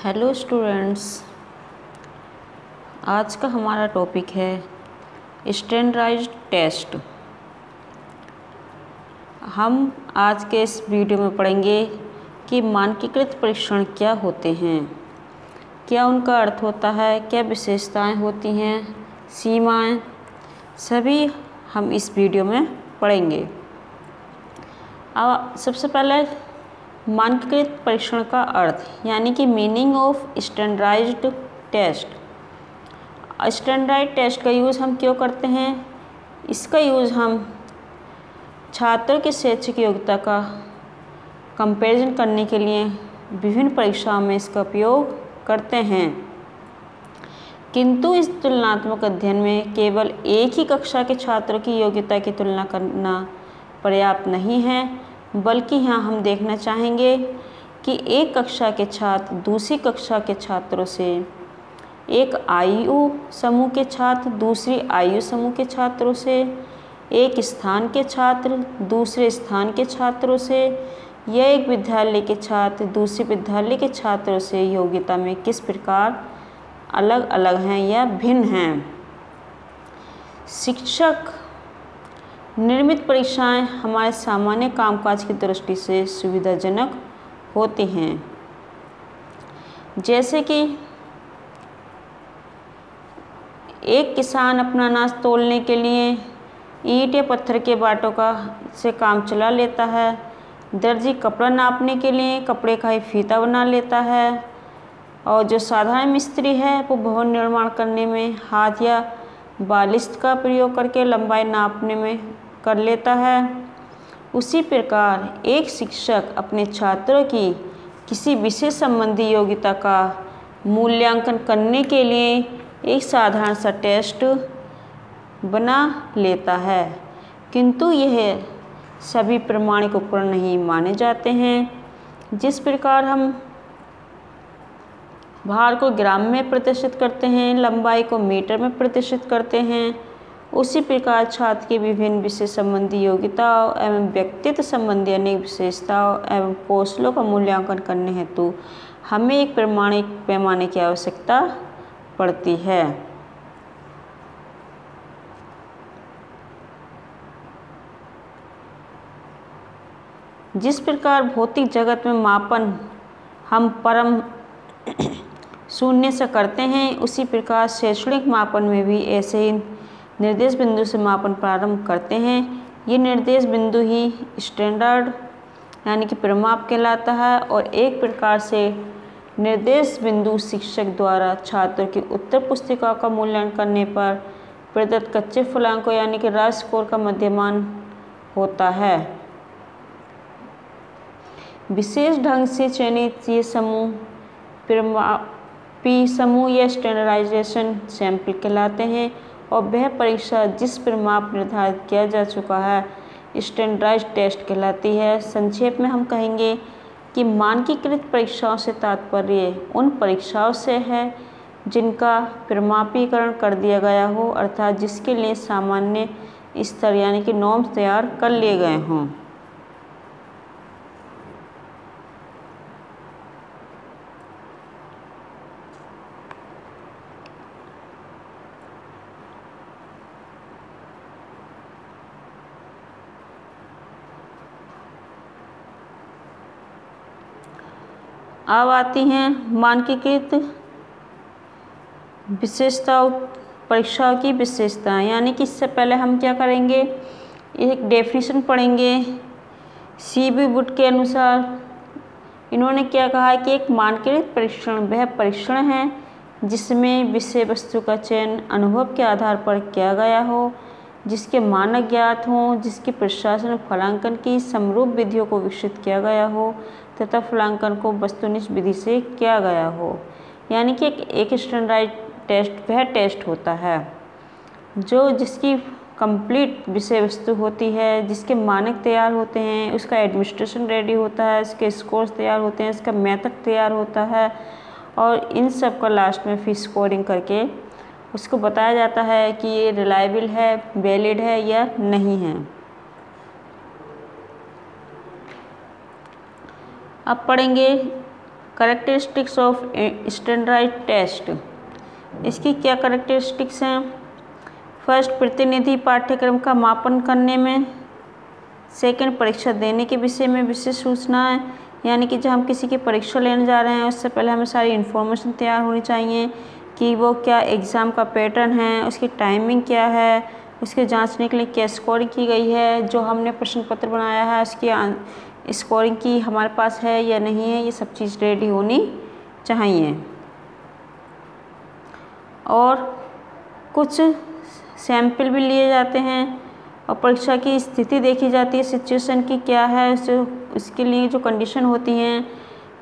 Hello students, आज का हमारा टॉपिक है स्टैंडर्डाइज्ड टेस्ट। हम आज के इस वीडियो में पढ़ेंगे कि मानकीकृत परीक्षण क्या होते हैं, क्या उनका अर्थ होता है, क्या विशेषताएं होती हैं, सीमाएं, सभी हम इस वीडियो में पढ़ेंगे। अब सबसे पहले मानकीकृत परीक्षण का अर्थ यानी कि meaning of standardised test. Standardized test का यूज़ हम क्यों करते हैं? इसका यूज़ हम छात्रों की शैक्षिक योग्यता का कंपैरिजन करने के लिए विभिन्न परीक्षाओं में इसका उपयोग करते हैं। किंतु इस तुलनात्मक अध्ययन में केवल एक ही कक्षा के छात्रों की योग्यता की तुलना करना पर्याप्त नहीं है, बल्कि यहाँ हम देखना चाहेंगे कि एक कक्षा के छात्र दूसरी कक्षा के छात्रों से, एक आयु समूह के छात्र दूसरी आयु समूह के छात्रों से, एक स्थान के छात्र दूसरे स्थान के छात्रों से या एक विद्यालय के छात्र दूसरे विद्यालय के छात्रों से योग्यता में किस प्रकार अलग अलग हैं या भिन्न हैं। शिक्षक निर्मित परीक्षाएं हमारे सामान्य कामकाज की दृष्टि से सुविधाजनक होती हैं, जैसे कि एक किसान अपना अनाज तौलने के लिए ईंट या पत्थर के बाटों का से काम चला लेता है। दर्जी कपड़ा नापने के लिए कपड़े का ही फीता बना लेता है, और जो साधारण मिस्त्री है वो भवन निर्माण करने में हाथ या बालिश्त का प्रयोग करके लंबाई नापने में कर लेता है। उसी प्रकार एक शिक्षक अपने छात्रों की किसी विषय संबंधी योग्यता का मूल्यांकन करने के लिए एक साधारण सा टेस्ट बना लेता है, किंतु यह सभी प्रमाणिक उपकरण नहीं माने जाते हैं। जिस प्रकार हम भार को ग्राम में प्रतिशत करते हैं, लंबाई को मीटर में प्रतिशत करते हैं, उसी प्रकार छात्र की विभिन्न विषय संबंधी योग्यताओं एवं व्यक्तित्व संबंधी अनेक विशेषताओं एवं कौशलों का मूल्यांकन करने हेतु हमें एक प्रमाणिक पैमाने की आवश्यकता पड़ती है। जिस प्रकार भौतिक जगत में मापन हम परम शून्य से करते हैं, उसी प्रकार शैक्षणिक मापन में भी ऐसे ही निर्देश बिंदु से मापन प्रारंभ करते हैं। ये निर्देश बिंदु ही स्टैंडर्ड यानी कि परिमाप कहलाता है, और एक प्रकार से निर्देश बिंदु शिक्षक द्वारा छात्रों की उत्तर पुस्तिका का मूल्यांकन करने पर प्रदत्त कच्चे फलांकों यानी कि रॉ स्कोर का मध्यमान होता है। विशेष ढंग से चयनित ये समूह परिमापी समूह या स्टैंडर्डाइजेशन सैंपल कहलाते हैं, और वह परीक्षा जिस परिमाप निर्धारित किया जा चुका है स्टैंडर्डाइज्ड टेस्ट कहलाती है। संक्षेप में हम कहेंगे कि मानकीकृत परीक्षाओं से तात्पर्य उन परीक्षाओं से है जिनका परिमापीकरण कर दिया गया हो, अर्थात जिसके लिए सामान्य स्तर यानी कि नॉर्म्स तैयार कर लिए गए हों। अब आती हैं मानकीकृत विशेषताओं, परीक्षाओं की विशेषताएं, यानी कि इससे पहले हम क्या करेंगे, एक डेफिनेशन पढ़ेंगे। सीबी वुड के अनुसार इन्होंने क्या कहा है कि एक मानकीकृत परीक्षण वह परीक्षण है जिसमें विषय वस्तु का चयन अनुभव के आधार पर किया गया हो, जिसके मानक ज्ञात हों, जिसकी प्रशासन और फलांकन की समरूप विधियों को विकसित किया गया हो तथा फलांकन को वस्तुनिष्ठ विधि से किया गया हो। यानी कि एक स्टैंडर्डाइज्ड टेस्ट वह टेस्ट होता है जो जिसकी कंप्लीट विषय वस्तु होती है, जिसके मानक तैयार होते हैं, उसका एडमिनिस्ट्रेशन रेडी होता है, इसके स्कोर्स तैयार होते हैं, इसका मेथड तैयार होता है, और इन सब का लास्ट में फिर स्कोरिंग करके उसको बताया जाता है कि ये रिलायबल है, वैलिड है या नहीं है। अब पढ़ेंगे करेक्टरिस्टिक्स ऑफ स्टैंडर्डाइज्ड टेस्ट। इसकी क्या करेक्टरिस्टिक्स हैं? फर्स्ट, प्रतिनिधि पाठ्यक्रम का मापन करने में। सेकंड, परीक्षा देने के विषय में विशेष सूचना है, यानी कि जब हम किसी की परीक्षा लेने जा रहे हैं उससे पहले हमें सारी इन्फॉर्मेशन तैयार होनी चाहिए कि वो क्या एग्ज़ाम का पैटर्न है, उसकी टाइमिंग क्या है, उसके जांचने के लिए क्या स्कोरिंग की गई है, जो हमने प्रश्न पत्र बनाया है उसकी स्कोरिंग की हमारे पास है या नहीं है, ये सब चीज़ रेडी होनी चाहिए। और कुछ सैंपल भी लिए जाते हैं और परीक्षा की स्थिति देखी जाती है, सिचुएशन की क्या है, उसके लिए जो कंडीशन होती हैं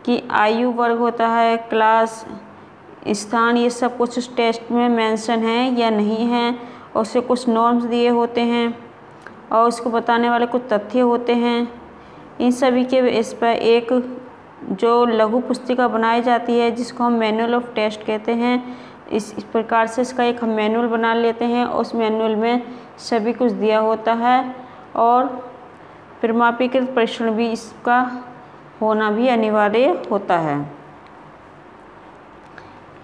कि आयु वर्ग होता है, क्लास, स्थान, ये सब कुछ उस टेस्ट में मेंशन है या नहीं है, और उससे कुछ नॉर्म्स दिए होते हैं और उसको बताने वाले कुछ तथ्य होते हैं। इन सभी के बेस पर एक जो लघु पुस्तिका बनाई जाती है जिसको हम मैनुअल ऑफ टेस्ट कहते हैं। इस प्रकार से इसका एक हम मैनुअल बना लेते हैं। उस मैनुअल में सभी कुछ दिया होता है और प्रमाणीकृत परीक्षण भी इसका होना भी अनिवार्य होता है।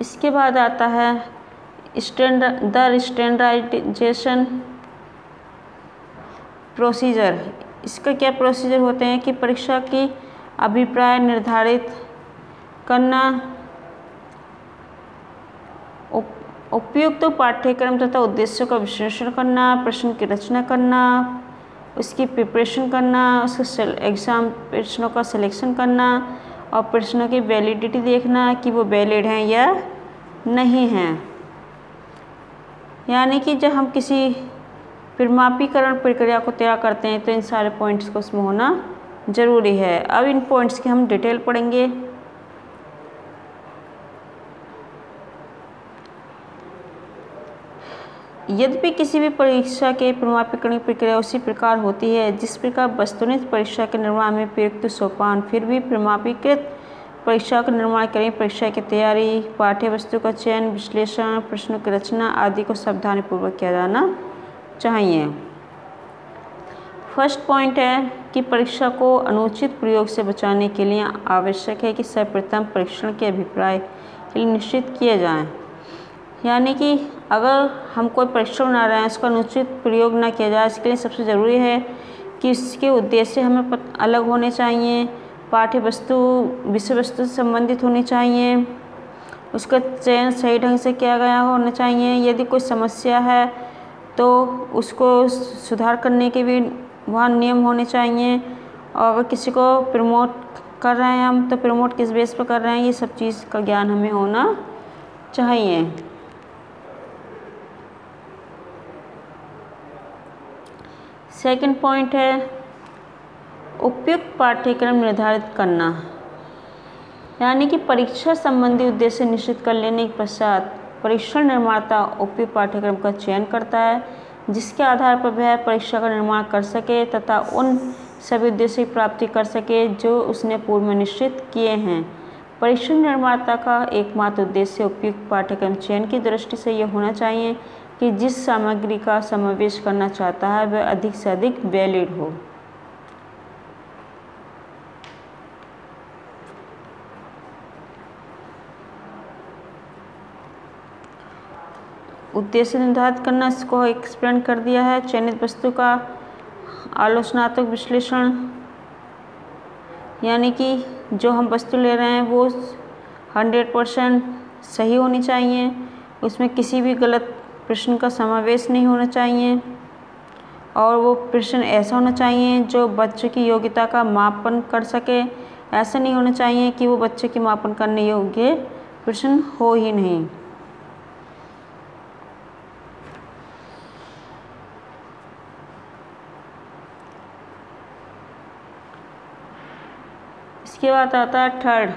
इसके बाद आता है स्टैंडर्डाइजेशन प्रोसीजर। इसका क्या प्रोसीजर होते हैं कि परीक्षा की अभिप्राय निर्धारित करना, उपयुक्त पाठ्यक्रम तथा उद्देश्यों का विश्लेषण करना, प्रश्न की रचना करना, उसकी प्रिपरेशन करना, उसके एग्ज़ाम प्रश्नों का सिलेक्शन करना और प्रश्नों की वैलिडिटी देखना कि वो वैलिड हैं या नहीं हैं। यानी कि जब हम किसी प्रमाणीकरण प्रक्रिया को तैयार करते हैं तो इन सारे पॉइंट्स को उसमें होना ज़रूरी है। अब इन पॉइंट्स की हम डिटेल पढ़ेंगे। यद्यपि किसी भी परीक्षा के प्रमाणीकरण प्रक्रिया उसी प्रकार होती है जिस प्रकार वस्तुनिष्ठ परीक्षा के निर्माण में प्रयुक्त सोपान, फिर भी प्रमाणीकृत परीक्षा का निर्माण करें। परीक्षा की तैयारी, पाठ्य वस्तु का चयन, विश्लेषण, प्रश्नों की रचना आदि को सावधानीपूर्वक किया जाना चाहिए। फर्स्ट पॉइंट है कि परीक्षा को अनुचित प्रयोग से बचाने के लिए आवश्यक है कि सर्वप्रथम परीक्षण के अभिप्राय निश्चित किए जाएं। यानी कि अगर हम कोई परीक्षा बना रहे हैं उसका अनुचित प्रयोग ना किया जाए, इसके लिए सबसे ज़रूरी है कि इसके उद्देश्य हमें अलग होने चाहिए, पाठ्य वस्तु विषय वस्तु से संबंधित होनी चाहिए, उसका चयन सही ढंग से किया गया होना चाहिए। यदि कोई समस्या है तो उसको सुधार करने के भी वहाँ नियम होने चाहिए। और अगर किसी को प्रमोट कर रहे हैं हम तो प्रमोट किस बेस पर कर रहे हैं, ये सब चीज़ का ज्ञान हमें होना चाहिए। सेकंड पॉइंट है उपयुक्त पाठ्यक्रम निर्धारित करना। यानी कि परीक्षा संबंधी उद्देश्य निश्चित कर लेने के पश्चात परीक्षण निर्माता उपयुक्त पाठ्यक्रम का चयन करता है जिसके आधार पर वह परीक्षा का निर्माण कर सके तथा उन सभी उद्देश्य की प्राप्ति कर सके जो उसने पूर्व में निश्चित किए हैं। परीक्षण निर्माता का एकमात्र उद्देश्य उपयुक्त पाठ्यक्रम चयन की दृष्टि से यह होना चाहिए कि जिस सामग्री का समावेश करना चाहता है वह अधिक से अधिक वैलिड हो। उद्देश्य निर्धारित करना, इसको एक्सप्लेन कर दिया है। चयनित वस्तु का आलोचनात्मक विश्लेषण, यानी कि जो हम वस्तु ले रहे हैं वो 100% सही होनी चाहिए, उसमें किसी भी गलत प्रश्न का समावेश नहीं होना चाहिए और वो प्रश्न ऐसा होना चाहिए जो बच्चे की योग्यता का मापन कर सके। ऐसा नहीं होना चाहिए कि वो बच्चे की मापन करने योग्य प्रश्न हो ही नहीं। इसके बाद आता है थर्ड,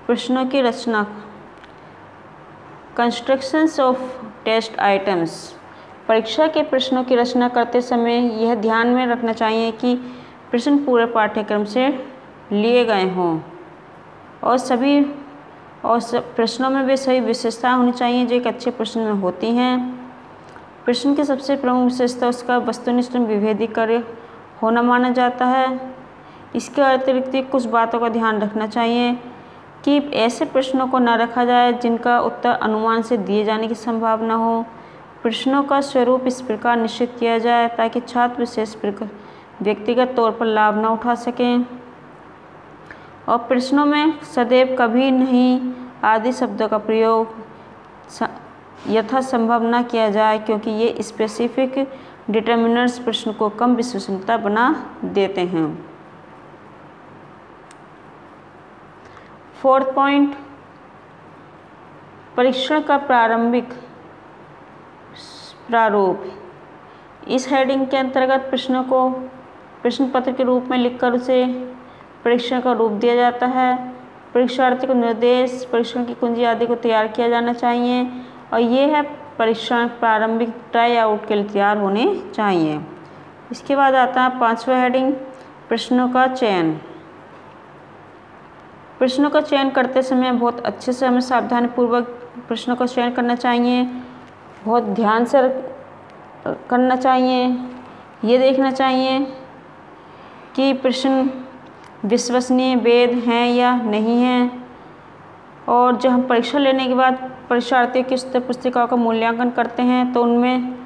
प्रश्नों की रचना, कंस्ट्रक्शंस ऑफ टेस्ट आइटम्स। परीक्षा के प्रश्नों की रचना करते समय यह ध्यान में रखना चाहिए कि प्रश्न पूरे पाठ्यक्रम से लिए गए हों और प्रश्नों में वे सभी विशेषताएं होनी चाहिए जो एक अच्छे प्रश्न में होती हैं। प्रश्न की सबसे प्रमुख विशेषता उसका वस्तुनिष्ठ विभेदीकरण होना माना जाता है। इसके अतिरिक्त कुछ बातों का ध्यान रखना चाहिए कि ऐसे प्रश्नों को न रखा जाए जिनका उत्तर अनुमान से दिए जाने की संभावना हो। प्रश्नों का स्वरूप इस प्रकार निश्चित किया जाए ताकि छात्र विशेष व्यक्तिगत तौर पर लाभ न उठा सकें। और प्रश्नों में सदैव कभी नहीं आदि शब्दों का प्रयोग यथासंभव न किया जाए, क्योंकि ये स्पेसिफिक डिटर्मिनर्स प्रश्न को कम विश्वसनीयता बना देते हैं। 4th पॉइंट, परीक्षण का प्रारंभिक प्रारूप। इस हेडिंग के अंतर्गत प्रश्नों को प्रश्न पत्र के रूप में लिखकर उसे परीक्षण का रूप दिया जाता है। परीक्षार्थी को निर्देश, परीक्षण की कुंजी आदि को तैयार किया जाना चाहिए और ये है परीक्षण प्रारंभिक ट्राई आउट के लिए तैयार होने चाहिए। इसके बाद आता है 5वां हेडिंग, प्रश्नों का चयन। प्रश्नों का चयन करते समय बहुत अच्छे से हमें सावधानीपूर्वक प्रश्नों का चयन करना चाहिए, बहुत ध्यान से करना चाहिए। ये देखना चाहिए कि प्रश्न विश्वसनीय, वैध हैं या नहीं हैं। और जब हम परीक्षा लेने के बाद परीक्षार्थियों की उत्तर पुस्तिकाओं का मूल्यांकन करते हैं तो उनमें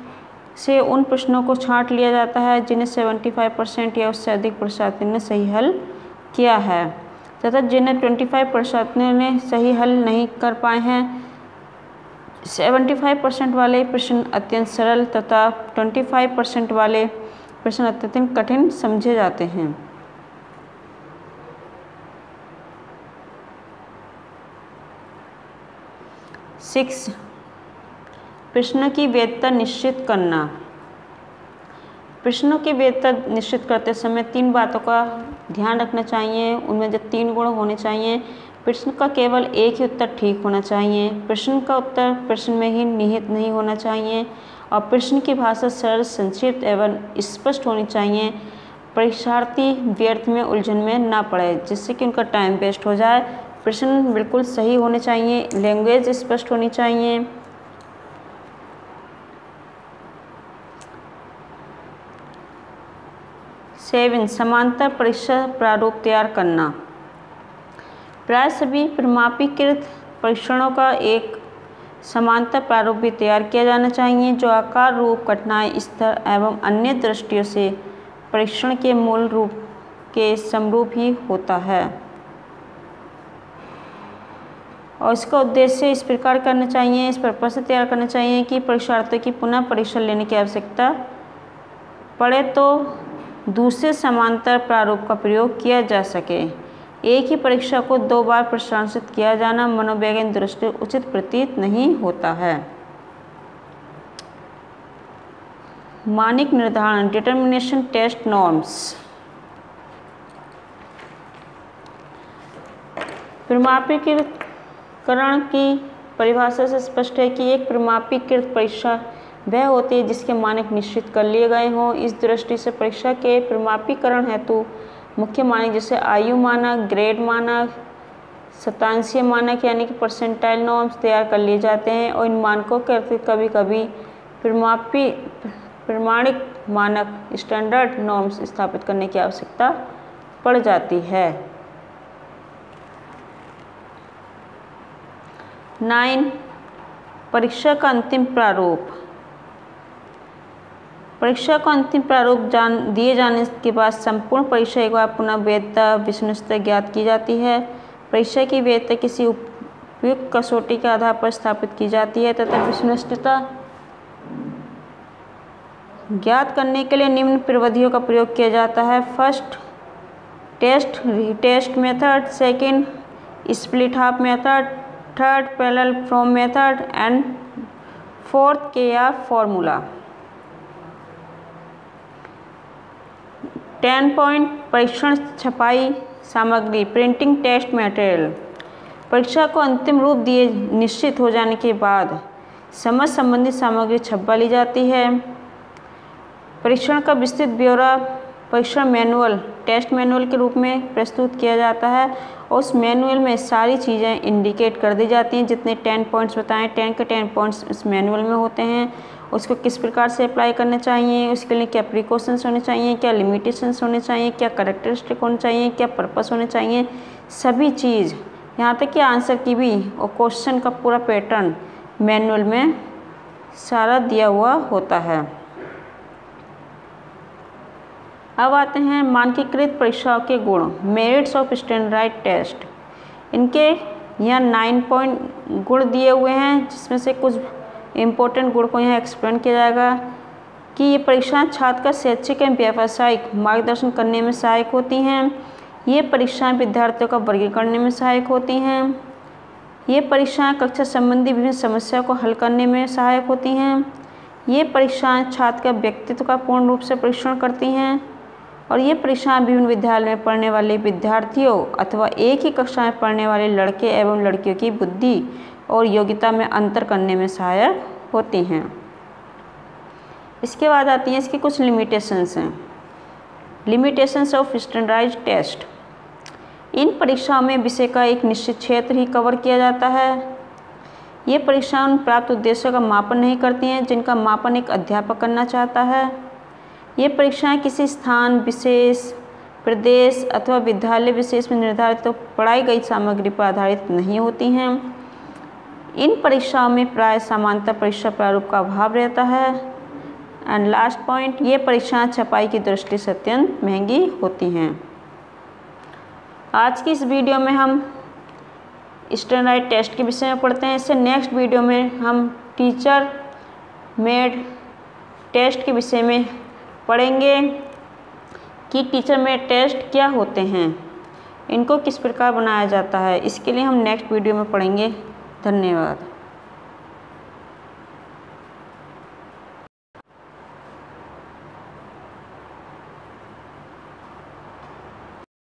से उन प्रश्नों को छांट लिया जाता है जिन्हें 75% या उससे अधिक परीक्षार्थियों ने सही हल किया है, तथा जिन्हें 25 परीक्षार्थियों ने सही हल नहीं कर पाए हैं। 75% वाले प्रश्न अत्यंत सरल तथा 25% वाले प्रश्न अत्यंत कठिन समझे जाते हैं। 6, प्रश्नों की वैधता निश्चित करना। प्रश्नों की वैधता निश्चित करते समय 3 बातों का ध्यान रखना चाहिए। उनमें जो 3 गुण होने चाहिए। प्रश्न का केवल एक ही उत्तर ठीक होना चाहिए, प्रश्न का उत्तर प्रश्न में ही निहित नहीं होना चाहिए और प्रश्न की भाषा सरल, संक्षिप्त एवं स्पष्ट होनी चाहिए। परीक्षार्थी व्यर्थ में उलझन में ना पड़े जिससे कि उनका टाइम वेस्ट हो जाए। प्रश्न बिल्कुल सही होने चाहिए, लैंग्वेज स्पष्ट होनी चाहिए। सेवन, समांतर परीक्षा प्रारूप तैयार करना। प्राय सभी प्रमाणीकृत परीक्षणों का एक समांतर प्रारूप भी तैयार किया जाना चाहिए जो आकार, रूप, कठिनाई स्तर एवं अन्य दृष्टियों से परीक्षण के मूल रूप के समरूप ही होता है। और इसका उद्देश्य इस प्रकार करना चाहिए, इस पर्पज से तैयार करना चाहिए कि परीक्षार्थियों की पुनः परीक्षा लेने की आवश्यकता पड़े तो दूसरे समांतर प्रारूप का प्रयोग किया जा सके। एक ही परीक्षा को 2 बार प्रशासित किया जाना मनोवैज्ञानिक दृष्टि उचित प्रतीत नहीं होता है। मानक निर्धारण, डिटर्मिनेशन टेस्ट नॉर्म्स। प्रमाणीकरण की परिभाषा से स्पष्ट है कि एक प्रमाणीकृत परीक्षा वह होती है जिसके मानक निश्चित कर लिए गए हों। इस दृष्टि से परीक्षा के प्रमाणीकरण हेतु मुख्य मानक जैसे आयु मानक, ग्रेड मानक, शतांशीय मानक यानी कि परसेंटाइल नॉर्म्स तैयार कर लिए जाते हैं और इन मानकों के कभी कभी प्रमाणिक मानक स्टैंडर्ड नॉर्म्स स्थापित करने की आवश्यकता पड़ जाती है। 9, परीक्षा का अंतिम प्रारूप। परीक्षा का अंतिम प्रारूप दिए जाने के बाद संपूर्ण परीक्षा एक बार पुनः वैधता विश्वसनीयता ज्ञात की जाती है। परीक्षा की वैधता किसी उपयुक्त कसौटी के आधार पर स्थापित की जाती है तथा विश्वसनीयता ज्ञात करने के लिए निम्न प्रविधियों का प्रयोग किया जाता है। First, test retest method. Second, split half method. Third, parallel from method and fourth, KR formula. 10 point, परीक्षण छपाई सामग्री, प्रिंटिंग टेस्ट मटेरियल। परीक्षा को अंतिम रूप दिए निश्चित हो जाने के बाद समझ संबंधी सामग्री छपवा ली जाती है। परीक्षण का विस्तृत ब्यौरा परीक्षण मैनुअल, टेस्ट मैनुअल के रूप में प्रस्तुत किया जाता है और उस मैनुअल में सारी चीज़ें इंडिकेट कर दी जाती हैं। जितने 10 पॉइंट्स बताएं, 10 के 10 पॉइंट्स इस मैनुअल में होते हैं। उसको किस प्रकार से अप्लाई करना चाहिए, उसके लिए क्या प्रिकॉशंस होने चाहिए, क्या लिमिटेशंस होने चाहिए, क्या कैरेक्टरिस्टिक होने चाहिए, क्या पर्पस होने चाहिए, सभी चीज़ यहाँ तक कि आंसर की भी और क्वेश्चन का पूरा पैटर्न मैनुअल में सारा दिया हुआ होता है। अब आते हैं मानकीकृत परीक्षाओं के गुण, मेरिट्स ऑफ स्टैंडर्डाइज्ड टेस्ट। इनके यहाँ 9 पॉइंट गुण दिए हुए हैं, जिसमें से कुछ इम्पोर्टेंट गुण को यहाँ एक्सप्लेन किया जाएगा कि ये परीक्षाएं छात्र का शैक्षिक एवं व्यावसायिक मार्गदर्शन करने में सहायक होती हैं। ये परीक्षाएं विद्यार्थियों का वर्गीकरण करने में सहायक होती हैं। ये परीक्षाएं कक्षा संबंधी विभिन्न समस्याओं को हल करने में सहायक होती हैं। ये परीक्षाएं छात्र का व्यक्तित्व का पूर्ण रूप से परीक्षण करती हैं। और ये परीक्षाएं विभिन्न विद्यालय में पढ़ने वाले विद्यार्थियों अथवा एक ही कक्षा में पढ़ने वाले लड़के एवं लड़कियों की बुद्धि और योग्यता में अंतर करने में सहायक होती हैं। इसके बाद आती हैं इसकी कुछ लिमिटेशंस हैं। Limitations of standardised test. इन परीक्षाओं में विषय का एक निश्चित क्षेत्र ही कवर किया जाता है। ये परीक्षाएं उन प्राप्त उद्देश्यों का मापन नहीं करती हैं जिनका मापन एक अध्यापक करना चाहता है। ये परीक्षाएं किसी स्थान विशेष, प्रदेश अथवा विद्यालय विशेष में निर्धारित तो पढ़ाई गई सामग्री पर आधारित नहीं होती हैं। इन परीक्षाओं में प्राय समानता परीक्षा प्रारूप का अभाव रहता है। एंड लास्ट पॉइंट, ये परीक्षाएं छपाई की दृष्टि से अत्यंत महंगी होती हैं। आज की इस वीडियो में हम स्टैंडर्डाइज्ड टेस्ट के विषय में पढ़ते हैं। इससे नेक्स्ट वीडियो में हम टीचर मेड टेस्ट के विषय में पढ़ेंगे कि टीचर मेड टेस्ट क्या होते हैं, इनको किस प्रकार बनाया जाता है। इसके लिए हम नेक्स्ट वीडियो में पढ़ेंगे। धन्यवाद।